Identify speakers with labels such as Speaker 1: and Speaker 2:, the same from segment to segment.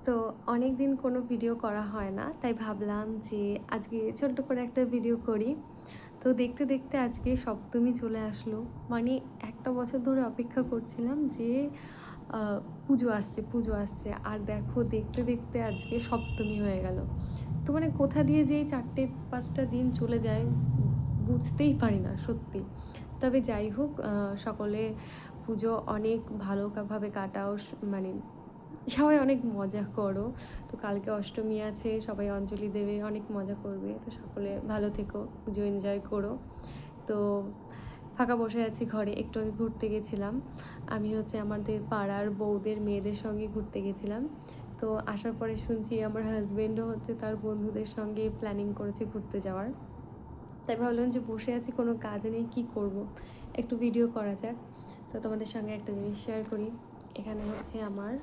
Speaker 1: তো অনেক দিন কোনো ভিডিও করা হয় না, তাই ভাবলাম যে আজকে ছোট্ট করে একটা ভিডিও করি। তো দেখতে দেখতে আজকে সপ্তমী চলে আসলো। মানে একটা বছর ধরে অপেক্ষা করছিলাম যে পুজো আসছে, পুজো আসছে। আর দেখো দেখতে দেখতে আজকে সপ্তমী হয়ে গেল। তো মানে কোথা দিয়ে যে এই ৪-৫টা দিন চলে যায় বুঝতেই পারি না সত্যি। তবে যাই হোক, সকলে পুজো অনেক ভালোভাবে কাটাও, মানে সবাই অনেক মজা করো। তো কালকে অষ্টমী আছে, সবাই অঞ্জলি দেবে, অনেক মজা করবে। তো সকলে ভালো থেকো, পুজো এনজয় করো। তো ফাঁকা বসে আছি ঘরে, একটু আগে ঘুরতে গেছিলাম। আমি হচ্ছে আমাদের পাড়ার বউদের মেয়েদের সঙ্গে ঘুরতে গেছিলাম। তো আসার পরে শুনছি আমার হাজব্যান্ডও হচ্ছে তার বন্ধুদের সঙ্গে প্ল্যানিং করেছে ঘুরতে যাওয়ার। তাই ভাবলাম যে বসে আছি, কোনো কাজ নেই, কী করব, একটু ভিডিও করা যাক। তো তোমাদের সঙ্গে একটা জিনিস শেয়ার করি। এখানে হচ্ছে আমার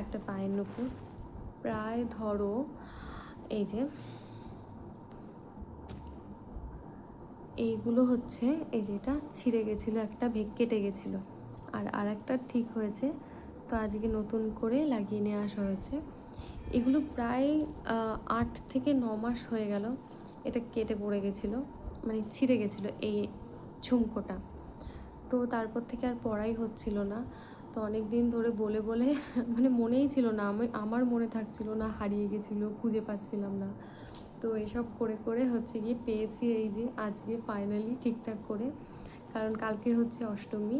Speaker 1: একটা পায়ের নুপুর, প্রায় ধরো এই যে এইগুলো হচ্ছে, এই যে এটা ছিঁড়ে গেছিলো, একটা কেটে গেছিলো, আর একটা ঠিক হয়েছে। তো আজকে নতুন করে লাগিয়ে নিয়ে আসা হয়েছে। এগুলো প্রায় 8 থেকে 9 মাস হয়ে গেল এটা কেটে পড়ে গেছিলো, মানে ছিঁড়ে গেছিলো এই ঝুমকোটা। তো তারপর থেকে আর পড়াই হচ্ছিল না। তো অনেক দিন ধরে বলে বলে মানে মনেই ছিল না, আমার মনে থাকছিল না, হারিয়ে গেছিলো, খুঁজে পাচ্ছিলাম না। তো এসব করে করে হচ্ছে গিয়ে পেয়েছি, এই যে আজকে ফাইনালি ঠিকঠাক করে। কারণ কালকে হচ্ছে অষ্টমী।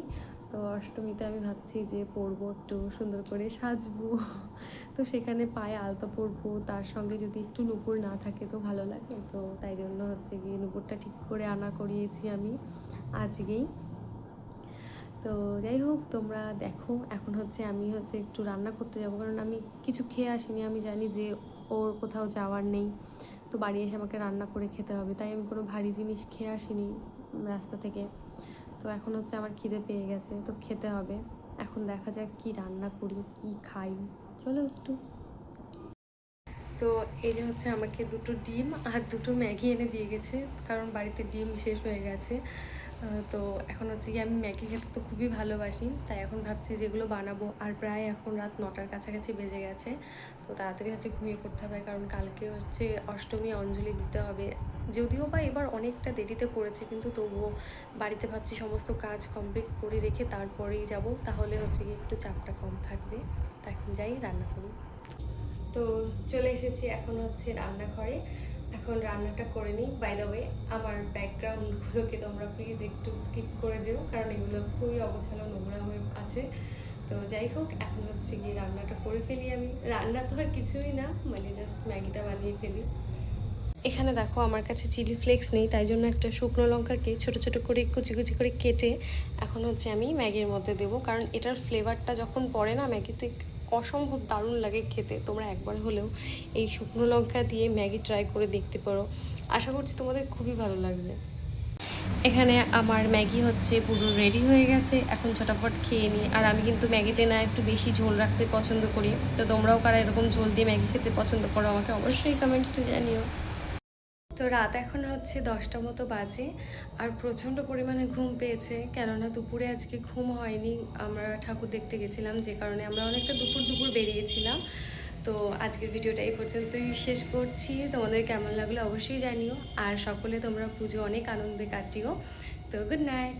Speaker 1: তো অষ্টমীতে আমি ভাবছি যে পরবো, একটু সুন্দর করে সাজবো। তো সেখানে পায়ে আলতা পরবো, তার সঙ্গে যদি একটু নুপুর না থাকে তো ভালো লাগে। তো তাই জন্য হচ্ছে গিয়ে নুপুরটা ঠিক করে আনা করিয়েছি আমি আজকেই। তো যাই হোক, তোমরা দেখো। এখন হচ্ছে আমি হচ্ছে একটু রান্না করতে যাবো, কারণ আমি কিছু খেয়ে আসিনি। আমি জানি যে ওর কোথাও যাওয়ার নেই, তো বাড়ি এসে আমাকে রান্না করে খেতে হবে। তাই আমি কোনো ভারী জিনিস খেয়ে আসিনি রাস্তা থেকে। তো এখন হচ্ছে আমার খিদে পেয়ে গেছে, তো খেতে হবে। এখন দেখা যাক কি রান্না করি, কি খাই। চলো একটু। তো এই যে হচ্ছে আমাকে 2টো ডিম আর 2টো ম্যাগি এনে দিয়ে গেছে, কারণ বাড়িতে ডিম শেষ হয়ে গেছে। তো এখন হচ্ছে কি, আমি ম্যাগি খেতে তো খুবই ভালোবাসি, তাই এখন ভাবছি যেগুলো বানাবো। আর প্রায় এখন রাত 9টার কাছাকাছি বেজে গেছে। তো তাড়াতাড়ি হচ্ছে ঘুমিয়ে পড়তে হবে, কারণ কালকে হচ্ছে অষ্টমী, অঞ্জলি দিতে হবে। যদিও বা এবার অনেকটা দেরিতে করেছে, কিন্তু তবুও বাড়িতে ভাবছি সমস্ত কাজ কমপ্লিট করে রেখে তারপরেই যাব, তাহলে হচ্ছে কি একটু চাপটা কম থাকবে। তা এখন যাই রান্না করি। তো চলে এসেছি এখন হচ্ছে রান্নাঘরে। এখন রান্নাটা করে নিই। বাই দ্য ওয়ে, আমার ব্যাকগ্রাউন্ডগুলোকে তোমরা প্লিজ একটু স্কিপ করে যেও, কারণ এগুলো খুবই অগোছালো, নোংরা হয়ে আছে। তো যাই হোক, এখন হচ্ছে গিয়ে রান্নাটা করে ফেলি আমি। রান্না তো আর কিছুই না, মানে জাস্ট ম্যাগিটা বানিয়ে ফেলি। এখানে দেখো আমার কাছে চিলি ফ্লেক্স নেই, তাই জন্য একটা শুকনো লঙ্কাকে ছোট ছোট করে কুচি কুচি করে কেটে এখন হচ্ছে আমি ম্যাগির মধ্যে দেবো, কারণ এটার ফ্লেভারটা যখন পড়ে না ম্যাগিতে, অসম্ভব দারুণ লাগে খেতে। তোমরা একবার হলেও এই শুকনো লঙ্কা দিয়ে ম্যাগি ট্রাই করে দেখতে পারো, আশা করছি তোমাদের খুবই ভালো লাগবে। এখানে আমার ম্যাগি হচ্ছে পুরো রেডি হয়ে গেছে, এখন ঝটাপট খেয়ে নিই। আর আমি কিন্তু ম্যাগিতে না একটু বেশি ঝোল রাখতে পছন্দ করি। তো তোমরাও কারা এরকম ঝোল দিয়ে ম্যাগি খেতে পছন্দ করো, আমাকে অবশ্যই কমেন্টসে জানিও। তো রাত এখন হচ্ছে 10টা মতো বাজে, আর প্রচণ্ড পরিমাণে ঘুম পেয়েছে, কেননা দুপুরে আজকে ঘুম হয়নি। আমরা ঠাকুর দেখতে গেছিলাম, যে কারণে আমরা অনেকটা দুপুর দুপুর বেরিয়েছিলাম। তো আজকের ভিডিওটা এই পর্যন্তই শেষ করছি। তোমাদের কেমন লাগলো অবশ্যই জানিও, আর সকলে তোমরা পুজো অনেক আনন্দে কাটিও। তো গুড নাইট।